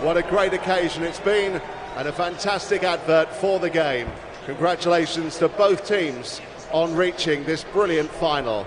What a great occasion it's been, and a fantastic advert for the game. Congratulations to both teams on reaching this brilliant final.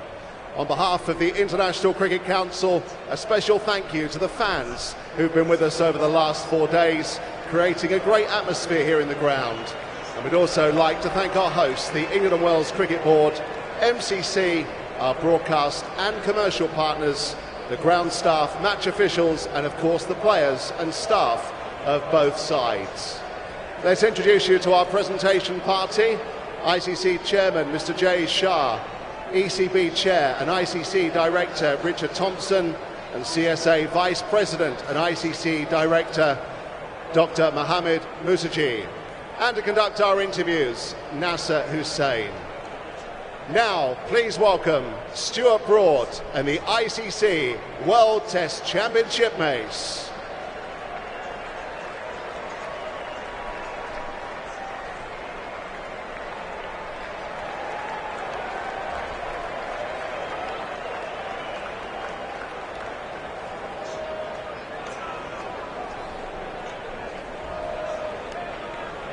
On behalf of the International Cricket Council, a special thank you to the fans who've been with us over the last 4 days, creating a great atmosphere here in the ground. And we'd also like to thank our hosts, the England and Wales Cricket Board, MCC, our broadcast and commercial partners, the ground staff, match officials, and of course the players and staff of both sides. Let's introduce you to our presentation party. ICC Chairman Mr. Jay Shah, ECB Chair and ICC Director Richard Thompson, and CSA Vice President and ICC Director Dr. Mohammed Musaji. And to conduct our interviews, Nasser Hussain. Now, please welcome Stuart Broad and the ICC World Test Championship mace.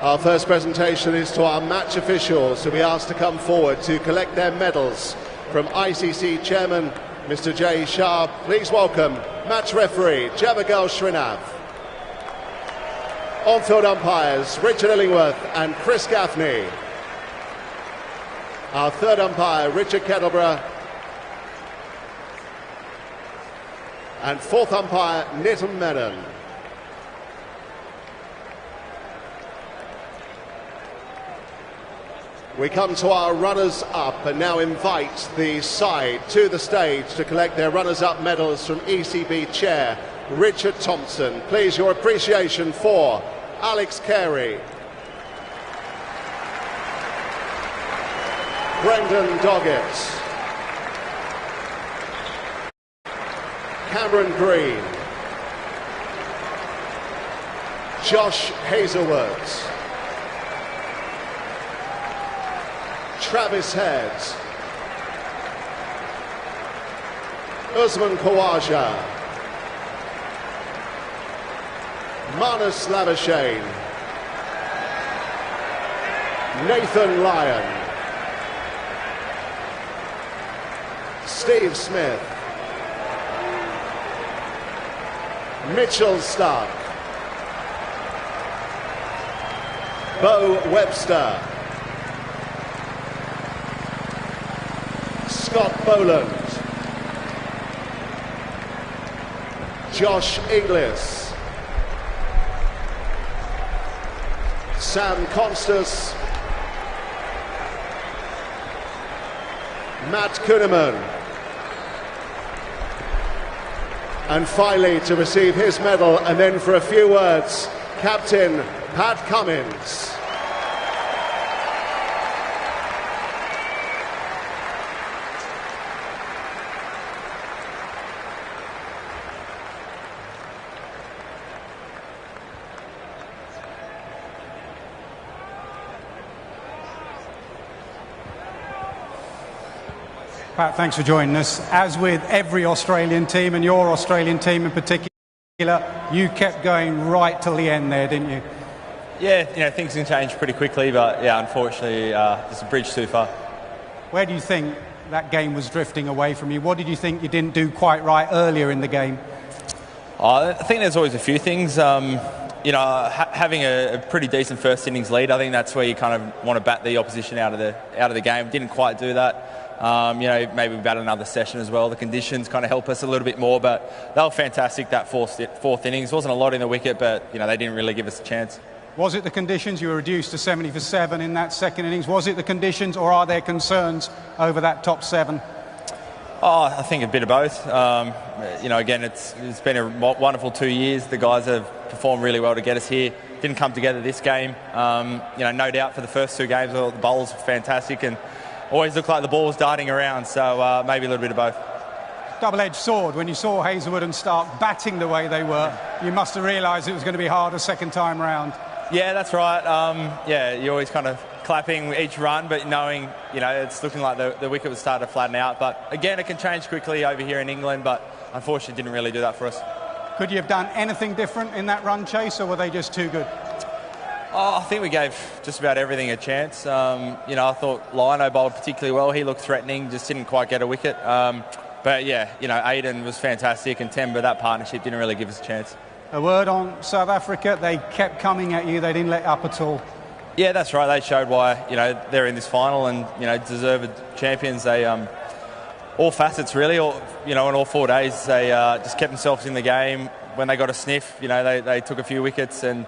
Our first presentation is to our match officials, who we asked to come forward to collect their medals. From ICC Chairman Mr. Jay Shah, please welcome match referee Javagal Srinath. On-field umpires Richard Illingworth and Chris Gaffney. Our third umpire Richard Kettleborough. And fourth umpire Nitin Menon. We come to our runners-up and now invite the side to the stage to collect their runners-up medals from ECB Chair Richard Thompson. Please, your appreciation for Alex Carey, Brendan Doggett, Cameron Green, Josh Hazlewood, Travis Head, Usman Khawaja, Manus Labuschagne, Nathan Lyon, Steve Smith, Mitchell Stark, Bo Webster, Scott Boland, Josh Inglis, Sam Constas, Matt Kuhneman, and finally, to receive his medal and then for a few words, Captain Pat Cummins. Pat, thanks for joining us. As with every Australian team, and your Australian team in particular, you kept going right till the end there, didn't you? Yeah, things can change pretty quickly, but yeah, unfortunately, there's a bridge too far. Where do you think that game was drifting away from you? What did you think you didn't do quite right earlier in the game? I think there's always a few things. Having a pretty decent first innings lead, I think that's where you kind of want to bat the opposition out of the game. Didn't quite do that. Maybe we've had another session as well. The conditions kind of help us a little bit more, but they were fantastic, that fourth innings. Wasn't a lot in the wicket, but they didn't really give us a chance. Was it the conditions? You were reduced to 70 for 7 in that second innings. Was it the conditions, or are there concerns over that top 7? Oh, I think a bit of both. Again, it's been a wonderful 2 years. The guys have performed really well to get us here. Didn't come together this game. No doubt for the first 2 games, the bowls were fantastic and always looked like the ball was darting around, so maybe a little bit of both. Double-edged sword. When you saw Hazlewood and Stark batting the way they were, you must have realised it was going to be hard a second time round. Yeah, that's right. You're always kind of clapping each run, but knowing, it's looking like the wicket was starting to flatten out. But again, it can change quickly over here in England, but unfortunately didn't really do that for us. Could you have done anything different in that run chase, or were they just too good? Oh, I think we gave just about everything a chance. I thought Lino bowled particularly well. He looked threatening, just didn't quite get a wicket. But yeah, Aiden was fantastic, and Temba, that partnership didn't really give us a chance. A word on South Africa, they kept coming at you, they didn't let up at all. Yeah, that's right. They showed why, they're in this final and, deserved champions. They, all facets really, in all 4 days, they just kept themselves in the game. When they got a sniff, they took a few wickets, and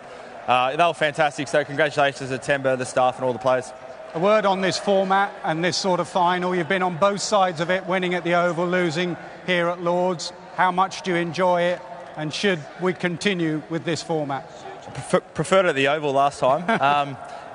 they were fantastic. So congratulations to Temba, the staff and all the players. A word on this format and this sort of final. You've been on both sides of it, winning at the Oval, losing here at Lord's. How much do you enjoy it, and should we continue with this format? I preferred it at the Oval last time.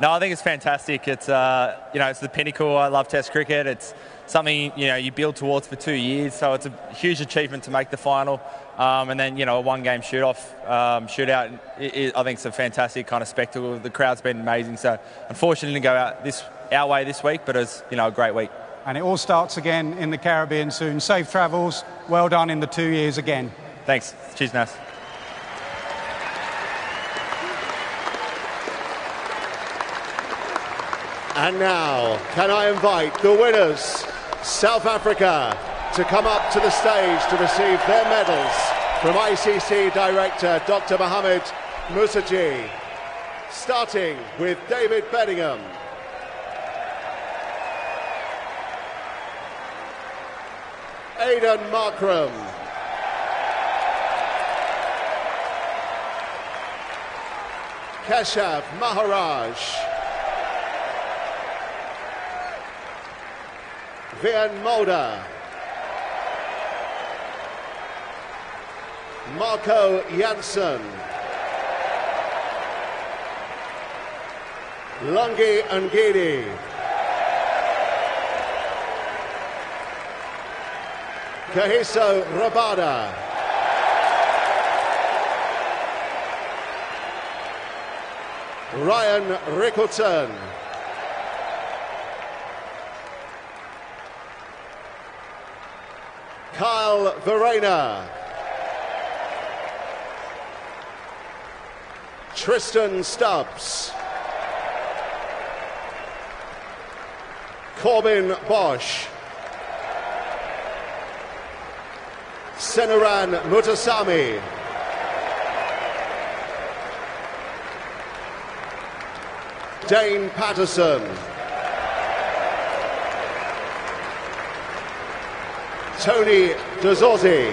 No, I think it's fantastic. It's it's the pinnacle. I love Test cricket. It's something you build towards for 2 years. So it's a huge achievement to make the final. And then a one-game shootout. I think it's a fantastic kind of spectacle. The crowd's been amazing. So unfortunately, didn't go out our way this week, but it's a great week. And it all starts again in the Caribbean soon. Safe travels. Well done in the 2 years again. Thanks. Cheers, Nas. And now, can I invite the winners, South Africa, to come up to the stage to receive their medals from ICC Director Dr. Mohammed Musaji, starting with David Bedingham. Aidan Markram. Keshav Maharaj. Vian Mulder. Marco Janssen. Lungi Ngidi. Kahiso Rabada. Ryan Rickleton. Kyle Verena. Tristan Stubbs. Corbin Bosch. Senaran Mutasami. Dane Patterson. Tony Dazozzi.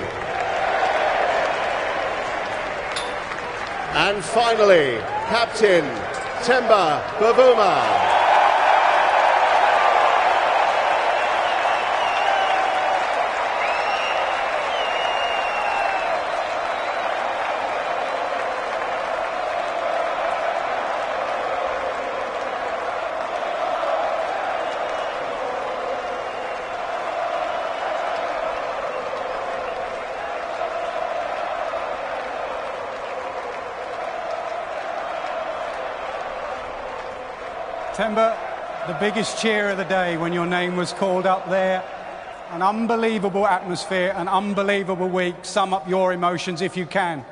And finally, Captain Temba Bavuma. Temba, the biggest cheer of the day when your name was called up there. An unbelievable atmosphere, an unbelievable week. Sum up your emotions if you can.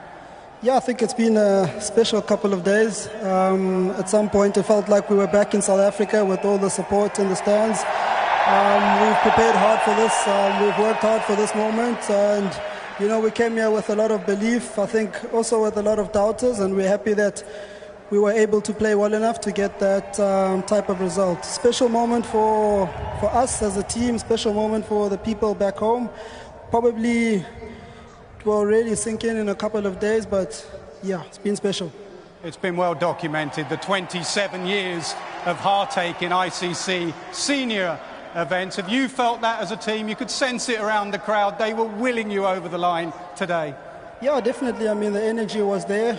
Yeah, I think it's been a special couple of days. At some point it felt like we were back in South Africa with all the support in the stands. We've prepared hard for this. We've worked hard for this moment. And, we came here with a lot of belief. I think also with a lot of doubters. And we're happy that we were able to play well enough to get that type of result. Special moment for us as a team, special moment for the people back home. Probably it will really sink in a couple of days, but yeah, it's been special. It's been well documented, the 27 years of heartache in ICC senior events. Have you felt that as a team? You could sense it around the crowd. They were willing you over the line today. Yeah, definitely. I mean, the energy was there.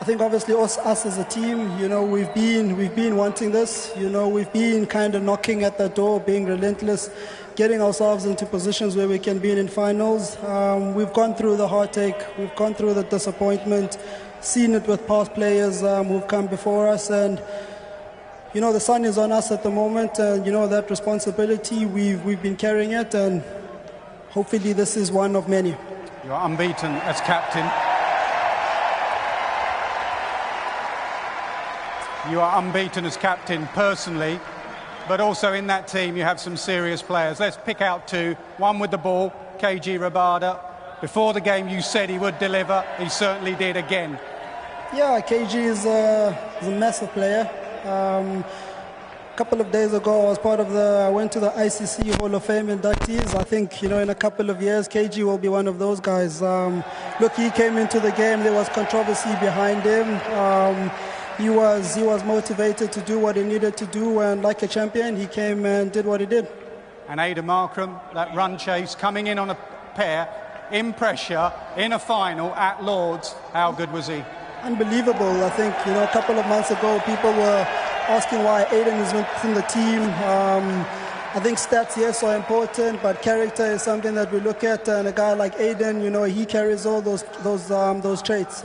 I think obviously us as a team, we've been wanting this. We've been kind of knocking at the door, being relentless, getting ourselves into positions where we can be in finals. We've gone through the heartache, we've gone through the disappointment, seen it with past players who've come before us, and the sun is on us at the moment, and that responsibility we've been carrying it, and hopefully this is one of many. You are unbeaten as captain. You are unbeaten as captain personally, but also in that team you have some serious players. Let's pick out two. One with the ball, KG Rabada. Before the game you said he would deliver. He certainly did again. Yeah, KG is a massive player. A couple of days ago I went to the ICC Hall of Fame inductees. I think, in a couple of years KG will be one of those guys. Look, he came into the game, there was controversy behind him. He was motivated to do what he needed to do, and like a champion, he came and did what he did. And Aidan Markram, that run chase, coming in on a pair, in pressure, in a final at Lord's. How good was he? Unbelievable. I think, a couple of months ago, people were asking why Aidan is within the team. I think stats, yes, are important, but character is something that we look at. And a guy like Aidan, he carries all those traits.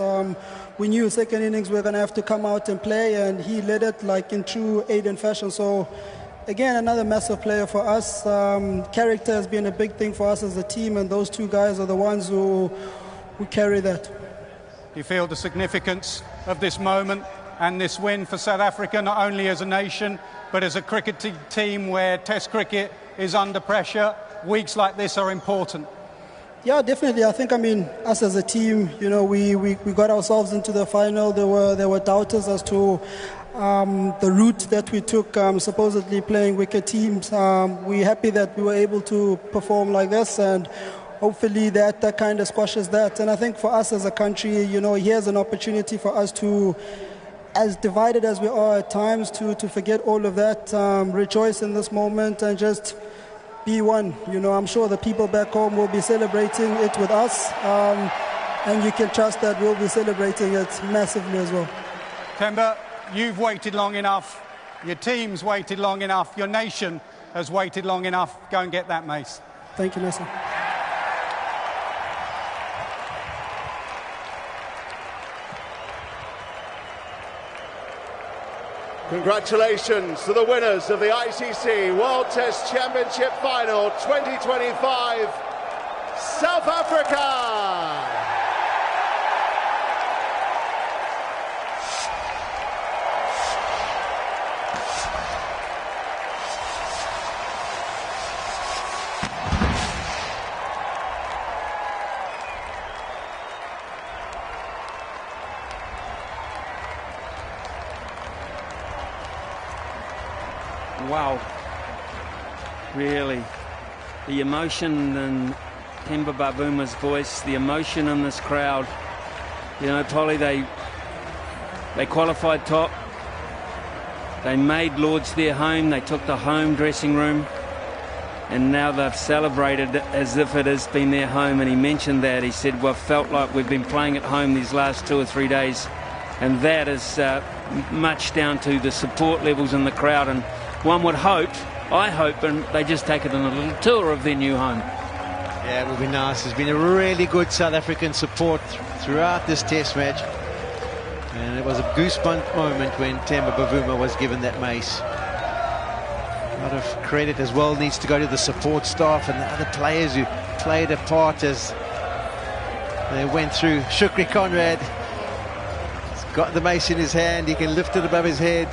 We knew second innings we were going to have to come out and play, and he led it like in true Aidan fashion. So, again, another massive player for us. Character has been a big thing for us as a team, and those two guys are the ones who carry that. You feel the significance of this moment and this win for South Africa, not only as a nation, but as a cricket team where Test cricket is under pressure. Weeks like this are important. Yeah, definitely. I think, us as a team, we got ourselves into the final. There were doubters as to the route that we took, supposedly playing wicket teams. We're happy that we were able to perform like this, and hopefully that kind of squashes that. And I think for us as a country, here's an opportunity for us to, as divided as we are at times, to forget all of that, rejoice in this moment and just be one. I'm sure the people back home will be celebrating it with us, and you can trust that we'll be celebrating it massively as well. Themba, you've waited long enough, your team's waited long enough, your nation has waited long enough. Go and get that mace. Thank you, Nelson. Congratulations to the winners of the ICC World Test Championship Final 2025, South Africa! Wow, really, the emotion in Themba Bavuma's voice, the emotion in this crowd. Polly, they qualified top, they made Lord's their home, they took the home dressing room, and now they've celebrated as if it has been their home. And he mentioned that, he said, we've felt like we've been playing at home these last 2 or 3 days, and that is much down to the support levels in the crowd. And one would hope, I hope, and they just take it on a little tour of their new home. Yeah, it would be nice. There's been a really good South African support throughout this Test match. And it was a goosebump moment when Themba Bavuma was given that mace. A lot of credit as well needs to go to the support staff and the other players who played a part as they went through. Shukri Conrad has got the mace in his hand. He can lift it above his head.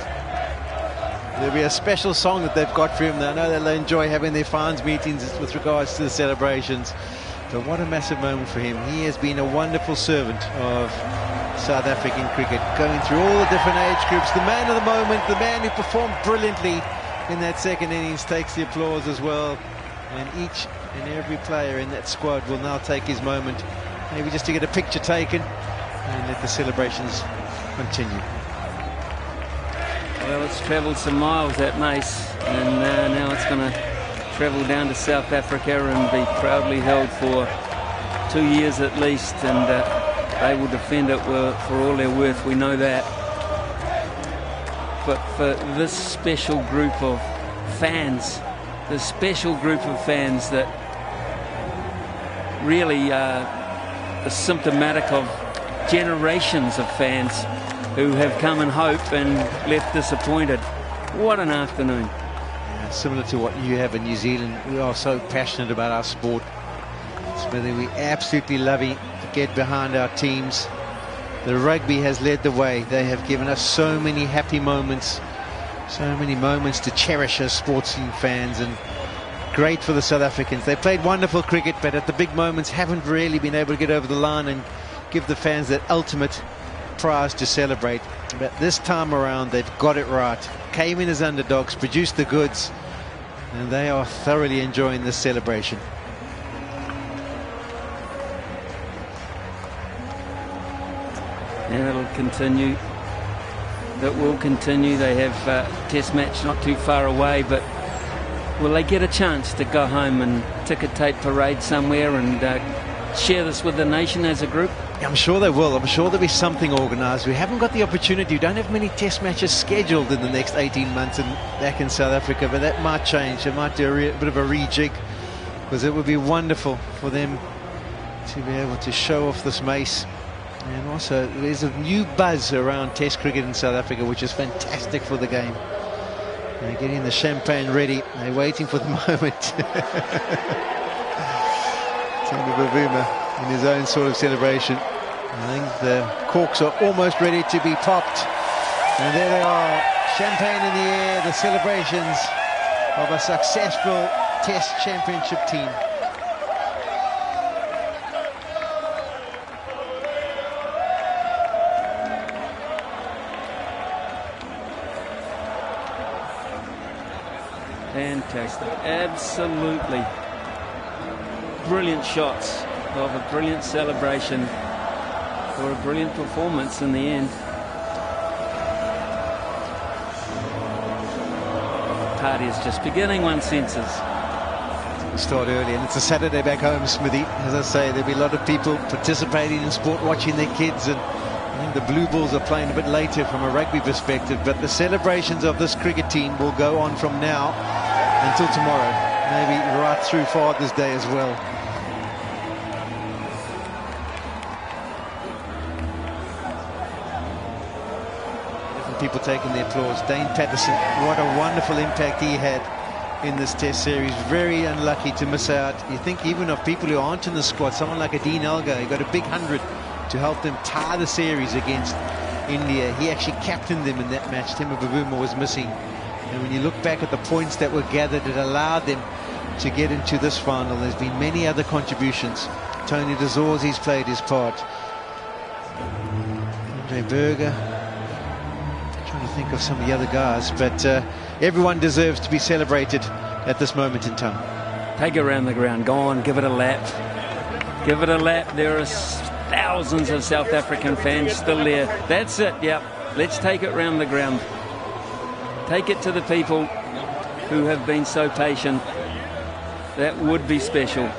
There'll be a special song that they've got for him. I know they'll enjoy having their fans meetings with regards to the celebrations. But what a massive moment for him. He has been a wonderful servant of South African cricket, going through all the different age groups. The man of the moment, the man who performed brilliantly in that second innings, takes the applause as well. And each and every player in that squad will now take his moment, maybe just to get a picture taken and let the celebrations continue. Well, it's travelled some miles, that mace, and now it's going to travel down to South Africa and be proudly held for 2 years at least, and they will defend it for all their worth, we know that. But for this special group of fans, this special group of fans that really are symptomatic of generations of fans who have come in hope and left disappointed. What an afternoon. Yeah, similar to what you have in New Zealand, we are so passionate about our sport. It's whether we absolutely loving to get behind our teams. The rugby has led the way. They have given us so many happy moments, so many moments to cherish as sports team fans, and great for the South Africans. They played wonderful cricket, but at the big moments haven't really been able to get over the line and give the fans that ultimate prize to celebrate. But this time around, they've got it right. Came in as underdogs, produced the goods, and they are thoroughly enjoying this celebration. And it'll continue. That will continue. They have a test match not too far away, but will they get a chance to go home and ticker tape parade somewhere and share this with the nation as a group? I'm sure they will. I'm sure there'll be something organised. We haven't got the opportunity. We don't have many test matches scheduled in the next 18 months back in South Africa, but that might change. It might do a bit of a rejig, because it would be wonderful for them to be able to show off this mace. And also, there's a new buzz around Test cricket in South Africa, which is fantastic for the game. They're getting the champagne ready. They're waiting for the moment. Temba Bavuma in his own sort of celebration. I think the corks are almost ready to be popped. And there they are, champagne in the air, the celebrations of a successful Test Championship team. Fantastic, absolutely brilliant shots of a brilliant celebration for a brilliant performance in the end. The party is just beginning, one senses. Start early, and it's a Saturday back home, Smithy. As I say, there'll be a lot of people participating in sport, watching their kids, and I think the Blue Bulls are playing a bit later from a rugby perspective, but the celebrations of this cricket team will go on from now until tomorrow, maybe right through Father's Day as well. Different people taking the applause. Dane Patterson, what a wonderful impact he had in this Test series. Very unlucky to miss out. You think even of people who aren't in the squad, someone like a Dean Elgar, he got a big 100 to help them tie the series against India. He actually captained them in that match. Temba Bavuma was missing. And when you look back at the points that were gathered, it allowed them to get into this final. There's been many other contributions. Tony de Zorzi's played his part. Andre Berger. I'm trying to think of some of the other guys, but everyone deserves to be celebrated at this moment in time. Take it around the ground. Go on, give it a lap. Give it a lap. There are thousands of South African fans still there. That's it, yep. Let's take it round the ground. Take it to the people who have been so patient. That would be special.